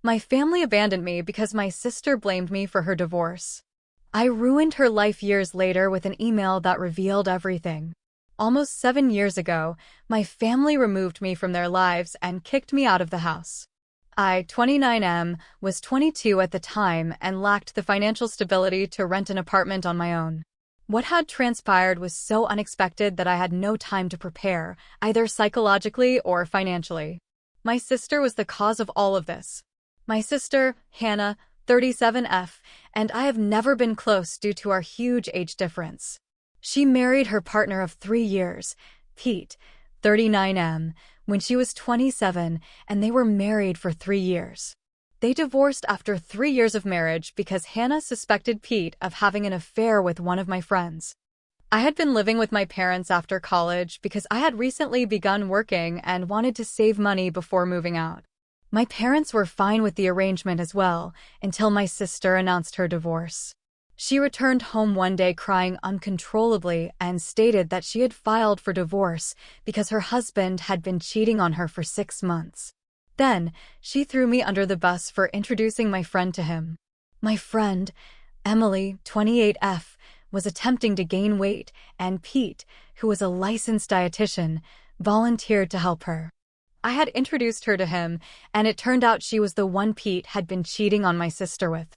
My family abandoned me because my sister blamed me for her divorce. I ruined her life years later with an email that revealed everything. Almost 7 years ago, my family removed me from their lives and kicked me out of the house. I, 29M, was 22 at the time and lacked the financial stability to rent an apartment on my own. What had transpired was so unexpected that I had no time to prepare, either psychologically or financially. My sister was the cause of all of this. My sister, Hannah, 37F, and I have never been close due to our huge age difference. She married her partner of 3 years, Pete, 39M, when she was 27, and they were married for 3 years. They divorced after 3 years of marriage because Hannah suspected Pete of having an affair with one of my friends. I had been living with my parents after college because I had recently begun working and wanted to save money before moving out. My parents were fine with the arrangement as well, until my sister announced her divorce. She returned home one day crying uncontrollably and stated that she had filed for divorce because her husband had been cheating on her for 6 months. Then, she threw me under the bus for introducing my friend to him. My friend, Emily, 28F, was attempting to gain weight, and Pete, who was a licensed dietitian, volunteered to help her. I had introduced her to him, and it turned out she was the one Pete had been cheating on my sister with.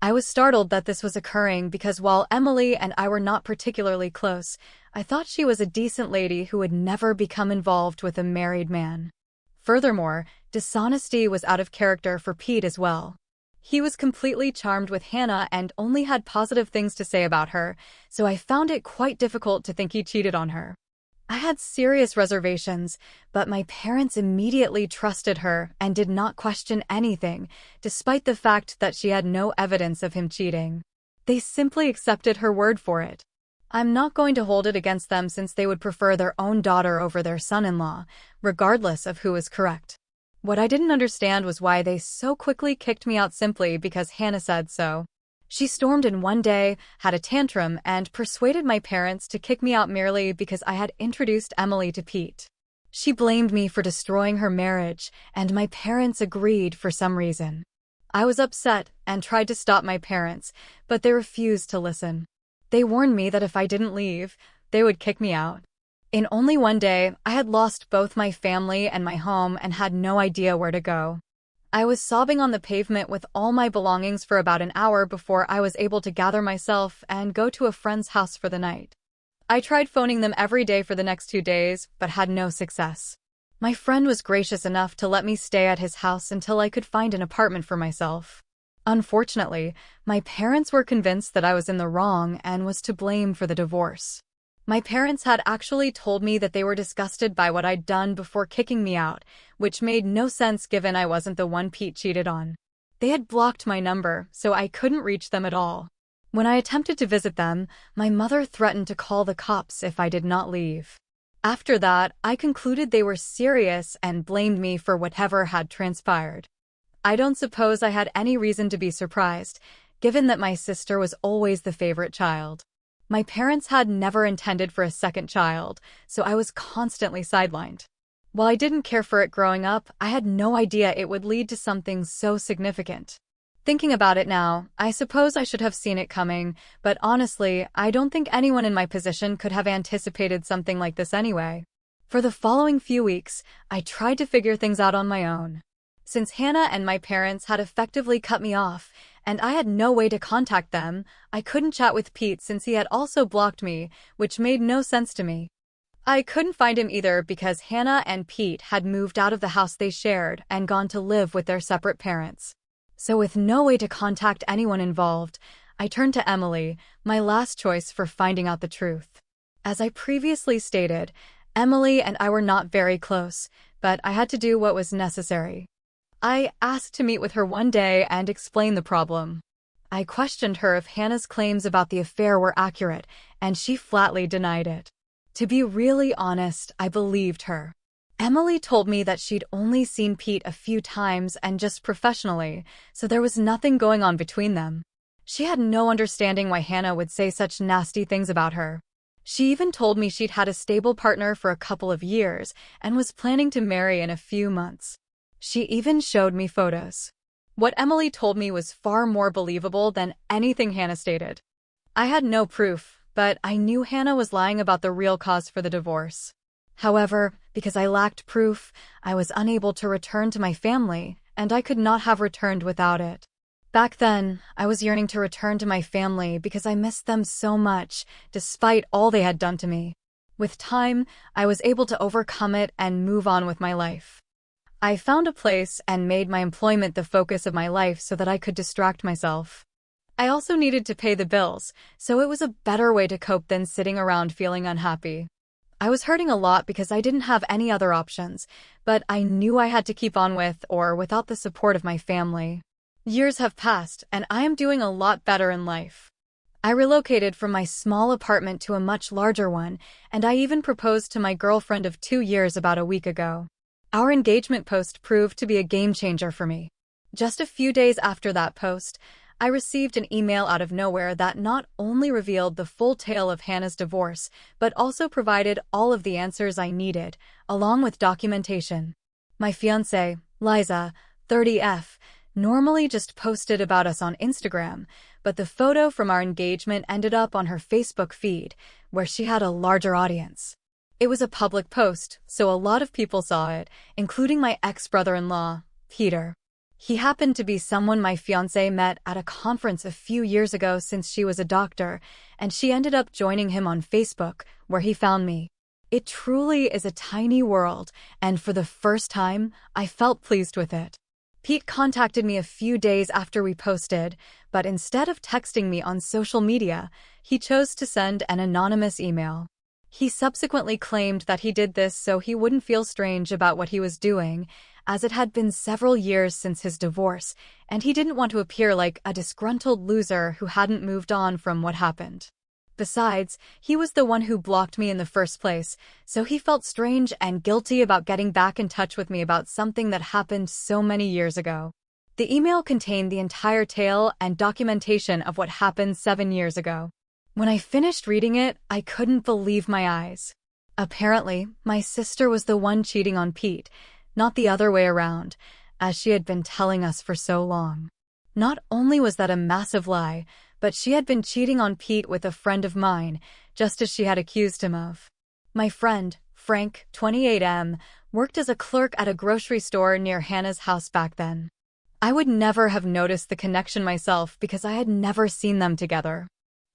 I was startled that this was occurring because while Emily and I were not particularly close, I thought she was a decent lady who would never become involved with a married man. Furthermore, dishonesty was out of character for Pete as well. He was completely charmed with Hannah and only had positive things to say about her, so I found it quite difficult to think he cheated on her. I had serious reservations, but my parents immediately trusted her and did not question anything, despite the fact that she had no evidence of him cheating. They simply accepted her word for it. I'm not going to hold it against them since they would prefer their own daughter over their son-in-law, regardless of who is correct. What I didn't understand was why they so quickly kicked me out simply because Hannah said so. She stormed in one day, had a tantrum, and persuaded my parents to kick me out merely because I had introduced Emily to Pete. She blamed me for destroying her marriage, and my parents agreed for some reason. I was upset and tried to stop my parents, but they refused to listen. They warned me that if I didn't leave, they would kick me out. In only one day, I had lost both my family and my home and had no idea where to go. I was sobbing on the pavement with all my belongings for about an hour before I was able to gather myself and go to a friend's house for the night. I tried phoning them every day for the next 2 days, but had no success. My friend was gracious enough to let me stay at his house until I could find an apartment for myself. Unfortunately, my parents were convinced that I was in the wrong and was to blame for the divorce. My parents had actually told me that they were disgusted by what I'd done before kicking me out, which made no sense given I wasn't the one Pete cheated on. They had blocked my number, so I couldn't reach them at all. When I attempted to visit them, my mother threatened to call the cops if I did not leave. After that, I concluded they were serious and blamed me for whatever had transpired. I don't suppose I had any reason to be surprised, given that my sister was always the favorite child. My parents had never intended for a second child, so I was constantly sidelined. While I didn't care for it growing up, I had no idea it would lead to something so significant. Thinking about it now, I suppose I should have seen it coming, but honestly, I don't think anyone in my position could have anticipated something like this anyway. For the following few weeks, I tried to figure things out on my own. Since Hannah and my parents had effectively cut me off, and I had no way to contact them, I couldn't chat with Pete since he had also blocked me, which made no sense to me. I couldn't find him either because Hannah and Pete had moved out of the house they shared and gone to live with their separate parents. So with no way to contact anyone involved, I turned to Emily, my last choice for finding out the truth. As I previously stated, Emily and I were not very close, but I had to do what was necessary. I asked to meet with her one day and explain the problem. I questioned her if Hannah's claims about the affair were accurate, and she flatly denied it. To be really honest, I believed her. Emily told me that she'd only seen Pete a few times and just professionally, so there was nothing going on between them. She had no understanding why Hannah would say such nasty things about her. She even told me she'd had a stable partner for a couple of years and was planning to marry in a few months. She even showed me photos. What Emily told me was far more believable than anything Hannah stated. I had no proof, but I knew Hannah was lying about the real cause for the divorce. However, because I lacked proof, I was unable to return to my family, and I could not have returned without it. Back then, I was yearning to return to my family because I missed them so much, despite all they had done to me. With time, I was able to overcome it and move on with my life. I found a place and made my employment the focus of my life so that I could distract myself. I also needed to pay the bills, so it was a better way to cope than sitting around feeling unhappy. I was hurting a lot because I didn't have any other options, but I knew I had to keep on with or without the support of my family. Years have passed, and I am doing a lot better in life. I relocated from my small apartment to a much larger one, and I even proposed to my girlfriend of 2 years about a week ago. Our engagement post proved to be a game changer for me. Just a few days after that post, I received an email out of nowhere that not only revealed the full tale of Hannah's divorce, but also provided all of the answers I needed, along with documentation. My fiancée, Liza, 30F, normally just posted about us on Instagram, but the photo from our engagement ended up on her Facebook feed, where she had a larger audience. It was a public post, so a lot of people saw it, including my ex-brother-in-law, Peter. He happened to be someone my fiancée met at a conference a few years ago since she was a doctor, and she ended up joining him on Facebook, where he found me. It truly is a tiny world, and for the first time, I felt pleased with it. Pete contacted me a few days after we posted, but instead of texting me on social media, he chose to send an anonymous email. He subsequently claimed that he did this so he wouldn't feel strange about what he was doing, as it had been several years since his divorce, and he didn't want to appear like a disgruntled loser who hadn't moved on from what happened. Besides, he was the one who blocked me in the first place, so he felt strange and guilty about getting back in touch with me about something that happened so many years ago. The email contained the entire tale and documentation of what happened 7 years ago. When I finished reading it, I couldn't believe my eyes. Apparently, my sister was the one cheating on Pete, not the other way around, as she had been telling us for so long. Not only was that a massive lie, but she had been cheating on Pete with a friend of mine, just as she had accused him of. My friend, Frank, 28M, worked as a clerk at a grocery store near Hannah's house back then. I would never have noticed the connection myself because I had never seen them together.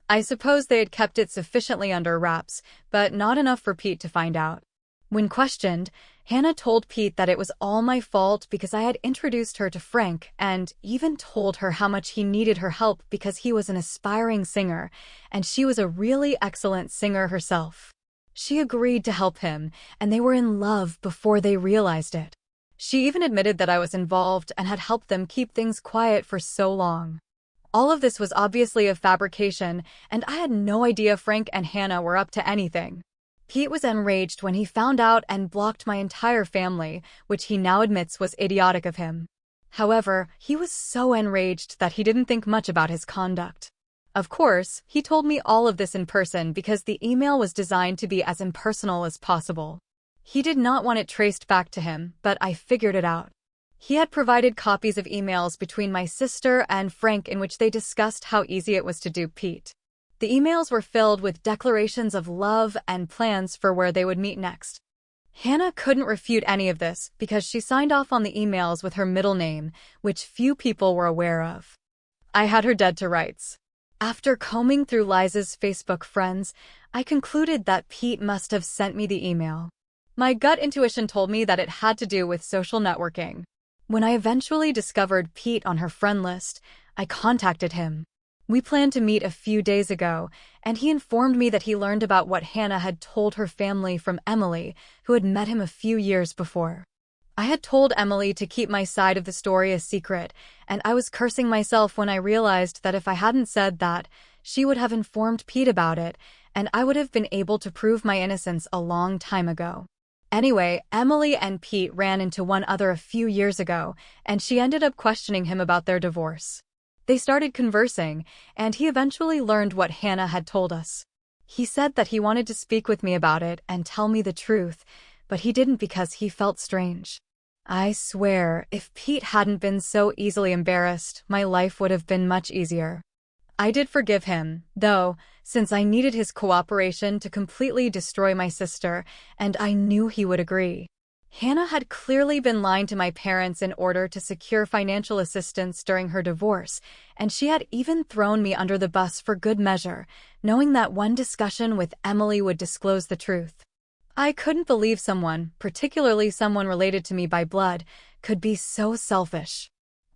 I suppose they had kept it sufficiently under wraps, but not enough for Pete to find out. When questioned, Hannah told Pete that it was all my fault because I had introduced her to Frank and even told her how much he needed her help because he was an aspiring singer, and she was a really excellent singer herself. She agreed to help him, and they were in love before they realized it. She even admitted that I was involved and had helped them keep things quiet for so long. All of this was obviously a fabrication, and I had no idea Frank and Hannah were up to anything. Pete was enraged when he found out and blocked my entire family, which he now admits was idiotic of him. However, he was so enraged that he didn't think much about his conduct. Of course, he told me all of this in person because the email was designed to be as impersonal as possible. He did not want it traced back to him, but I figured it out. He had provided copies of emails between my sister and Frank in which they discussed how easy it was to dupe Pete. The emails were filled with declarations of love and plans for where they would meet next. Hannah couldn't refute any of this because she signed off on the emails with her middle name, which few people were aware of. I had her dead to rights. After combing through Liza's Facebook friends, I concluded that Pete must have sent me the email. My gut intuition told me that it had to do with social networking. When I eventually discovered Pete on her friend list, I contacted him. We planned to meet a few days ago, and he informed me that he learned about what Hannah had told her family from Emily, who had met him a few years before. I had told Emily to keep my side of the story a secret, and I was cursing myself when I realized that if I hadn't said that, she would have informed Pete about it, and I would have been able to prove my innocence a long time ago. Anyway, Emily and Pete ran into one other a few years ago, and she ended up questioning him about their divorce. They started conversing, and he eventually learned what Hannah had told us. He said that he wanted to speak with me about it and tell me the truth, but he didn't because he felt strange. I swear, if Pete hadn't been so easily embarrassed, my life would have been much easier. I did forgive him, though, since I needed his cooperation to completely destroy my sister, and I knew he would agree. Hannah had clearly been lying to my parents in order to secure financial assistance during her divorce, and she had even thrown me under the bus for good measure, knowing that one discussion with Emily would disclose the truth. I couldn't believe someone, particularly someone related to me by blood, could be so selfish.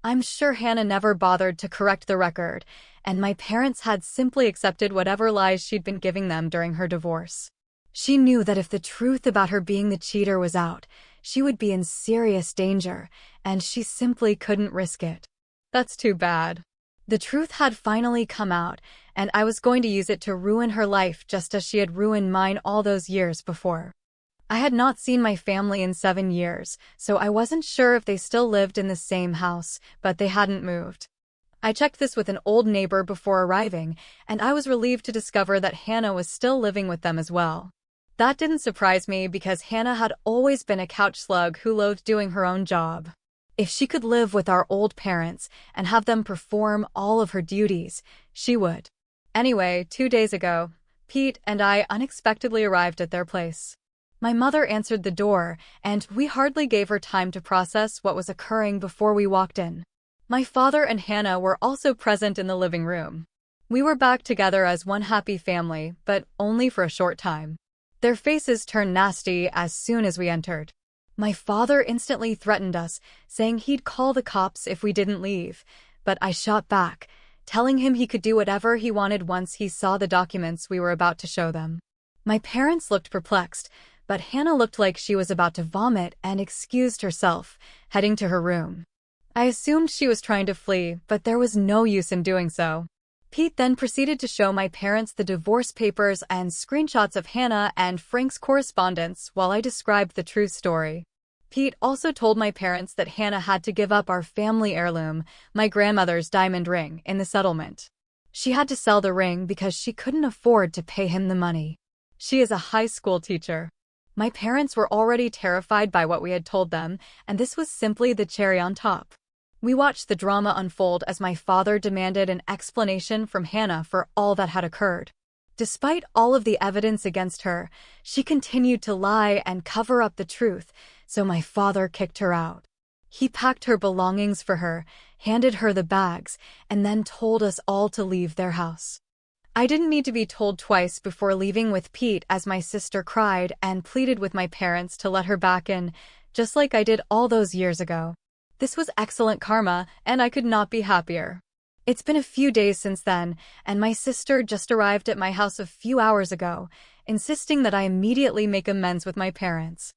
I'm sure Hannah never bothered to correct the record, and my parents had simply accepted whatever lies she'd been giving them during her divorce. She knew that if the truth about her being the cheater was out, she would be in serious danger, and she simply couldn't risk it. That's too bad. The truth had finally come out, and I was going to use it to ruin her life just as she had ruined mine all those years before. I had not seen my family in 7 years, so I wasn't sure if they still lived in the same house, but they hadn't moved. I checked this with an old neighbor before arriving, and I was relieved to discover that Hannah was still living with them as well. That didn't surprise me because Hannah had always been a couch slug who loathed doing her own job. If she could live with our old parents and have them perform all of her duties, she would. Anyway, 2 days ago, Pete and I unexpectedly arrived at their place. My mother answered the door, and we hardly gave her time to process what was occurring before we walked in. My father and Hannah were also present in the living room. We were back together as one happy family, but only for a short time. Their faces turned nasty as soon as we entered. My father instantly threatened us, saying he'd call the cops if we didn't leave, but I shot back, telling him he could do whatever he wanted once he saw the documents we were about to show them. My parents looked perplexed, but Hannah looked like she was about to vomit and excused herself, heading to her room. I assumed she was trying to flee, but there was no use in doing so. Pete then proceeded to show my parents the divorce papers and screenshots of Hannah and Frank's correspondence while I described the true story. Pete also told my parents that Hannah had to give up our family heirloom, my grandmother's diamond ring, in the settlement. She had to sell the ring because she couldn't afford to pay him the money. She is a high school teacher. My parents were already terrified by what we had told them, and this was simply the cherry on top. We watched the drama unfold as my father demanded an explanation from Hannah for all that had occurred. Despite all of the evidence against her, she continued to lie and cover up the truth, so my father kicked her out. He packed her belongings for her, handed her the bags, and then told us all to leave their house. I didn't need to be told twice before leaving with Pete as my sister cried and pleaded with my parents to let her back in, just like I did all those years ago. This was excellent karma, and I could not be happier. It's been a few days since then, and my sister just arrived at my house a few hours ago, insisting that I immediately make amends with my parents.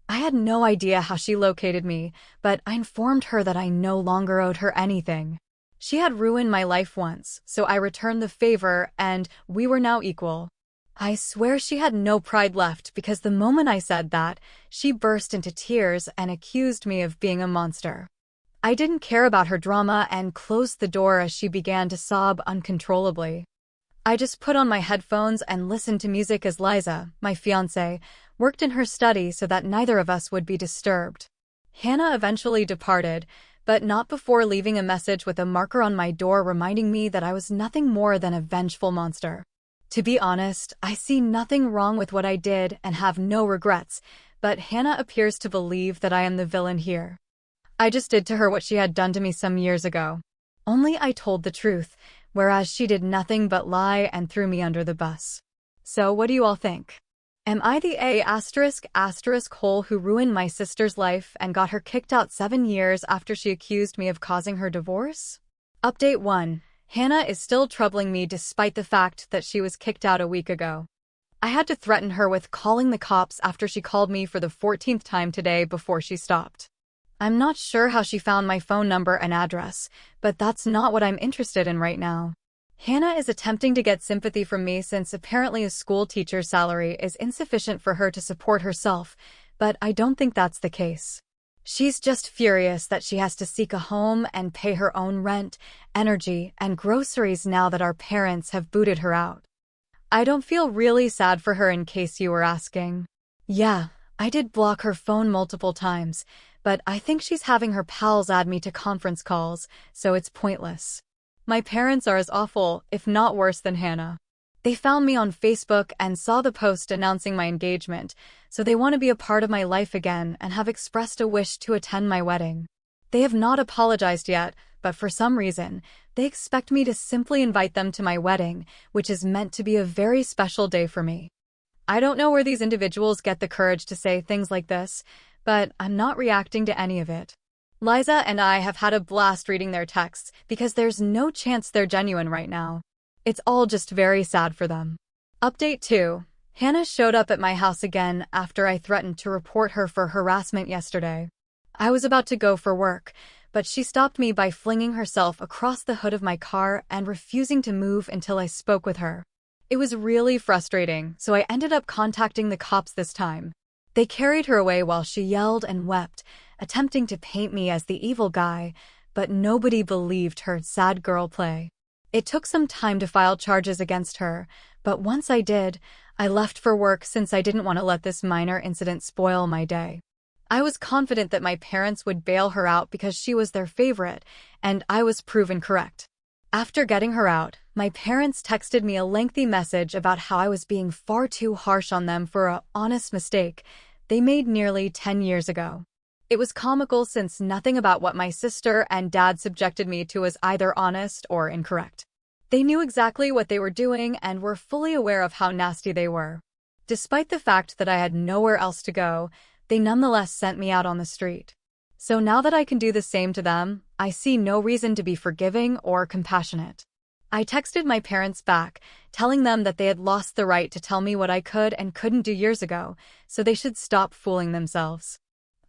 I had no idea how she located me, but I informed her that I no longer owed her anything. She had ruined my life once, so I returned the favor, and we were now equal. I swear she had no pride left because the moment I said that, she burst into tears and accused me of being a monster. I didn't care about her drama and closed the door as she began to sob uncontrollably. I just put on my headphones and listened to music as Liza, my fiancé, worked in her study so that neither of us would be disturbed. Hannah eventually departed, but not before leaving a message with a marker on my door reminding me that I was nothing more than a vengeful monster. To be honest, I see nothing wrong with what I did and have no regrets, but Hannah appears to believe that I am the villain here. I just did to her what she had done to me some years ago. Only I told the truth, whereas she did nothing but lie and threw me under the bus. So what do you all think? Am I the hole who ruined my sister's life and got her kicked out 7 years after she accused me of causing her divorce? Update 1. Hannah is still troubling me despite the fact that she was kicked out a week ago. I had to threaten her with calling the cops after she called me for the 14th time today before she stopped. I'm not sure how she found my phone number and address, but that's not what I'm interested in right now. Hannah is attempting to get sympathy from me since apparently a school teacher's salary is insufficient for her to support herself, but I don't think that's the case. She's just furious that she has to seek a home and pay her own rent, energy, and groceries now that our parents have booted her out. I don't feel really sad for her in case you were asking. Yeah, I did block her phone multiple times, but I think she's having her pals add me to conference calls, so it's pointless. My parents are as awful, if not worse than Hannah. They found me on Facebook and saw the post announcing my engagement, so they want to be a part of my life again and have expressed a wish to attend my wedding. They have not apologized yet, but for some reason, they expect me to simply invite them to my wedding, which is meant to be a very special day for me. I don't know where these individuals get the courage to say things like this, but I'm not reacting to any of it. Liza and I have had a blast reading their texts because there's no chance they're genuine right now. It's all just very sad for them. Update 2. Hannah showed up at my house again after I threatened to report her for harassment yesterday. I was about to go for work, but she stopped me by flinging herself across the hood of my car and refusing to move until I spoke with her. It was really frustrating, so I ended up contacting the cops this time. They carried her away while she yelled and wept, attempting to paint me as the evil guy, but nobody believed her sad girl play. It took some time to file charges against her, but once I did, I left for work since I didn't want to let this minor incident spoil my day. I was confident that my parents would bail her out because she was their favorite, and I was proven correct. After getting her out, my parents texted me a lengthy message about how I was being far too harsh on them for an honest mistake they made nearly 10 years ago. It was comical since nothing about what my sister and dad subjected me to was either honest or incorrect. They knew exactly what they were doing and were fully aware of how nasty they were. Despite the fact that I had nowhere else to go, they nonetheless sent me out on the street. So now that I can do the same to them, I see no reason to be forgiving or compassionate. I texted my parents back, telling them that they had lost the right to tell me what I could and couldn't do years ago, so they should stop fooling themselves.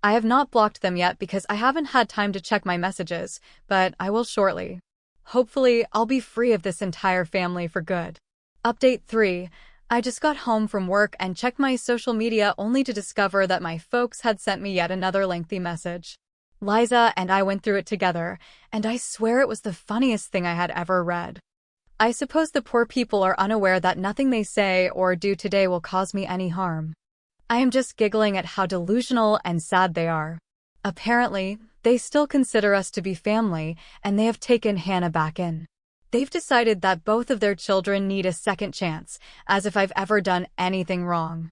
I have not blocked them yet because I haven't had time to check my messages, but I will shortly. Hopefully, I'll be free of this entire family for good. Update 3. I just got home from work and checked my social media only to discover that my folks had sent me yet another lengthy message. Liza and I went through it together, and I swear it was the funniest thing I had ever read. I suppose the poor people are unaware that nothing they say or do today will cause me any harm. I am just giggling at how delusional and sad they are. Apparently, they still consider us to be family, and they have taken Hannah back in. They've decided that both of their children need a second chance, as if I've ever done anything wrong.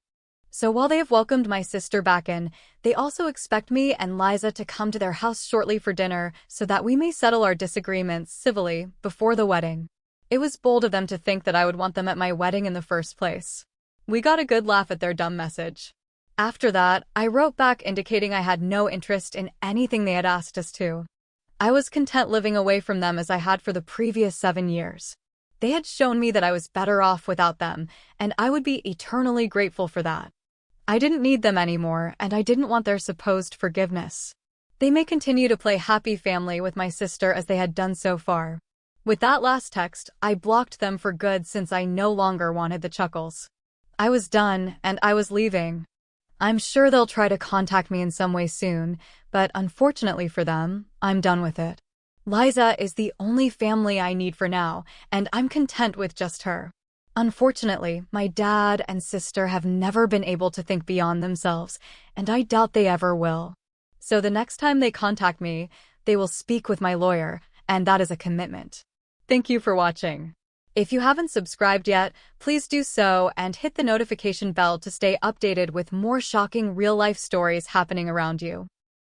So while they have welcomed my sister back in, they also expect me and Liza to come to their house shortly for dinner so that we may settle our disagreements civilly before the wedding. It was bold of them to think that I would want them at my wedding in the first place. We got a good laugh at their dumb message. After that, I wrote back indicating I had no interest in anything they had asked us to. I was content living away from them as I had for the previous 7 years. They had shown me that I was better off without them, and I would be eternally grateful for that. I didn't need them anymore, and I didn't want their supposed forgiveness. They may continue to play happy family with my sister as they had done so far. With that last text, I blocked them for good since I no longer wanted the chuckles. I was done, and I was leaving. I'm sure they'll try to contact me in some way soon, but unfortunately for them, I'm done with it. Liza is the only family I need for now, and I'm content with just her. Unfortunately, my dad and sister have never been able to think beyond themselves, and I doubt they ever will. So the next time they contact me, they will speak with my lawyer, and that is a commitment. Thank you for watching. If you haven't subscribed yet, please do so and hit the notification bell to stay updated with more shocking real-life stories happening around you.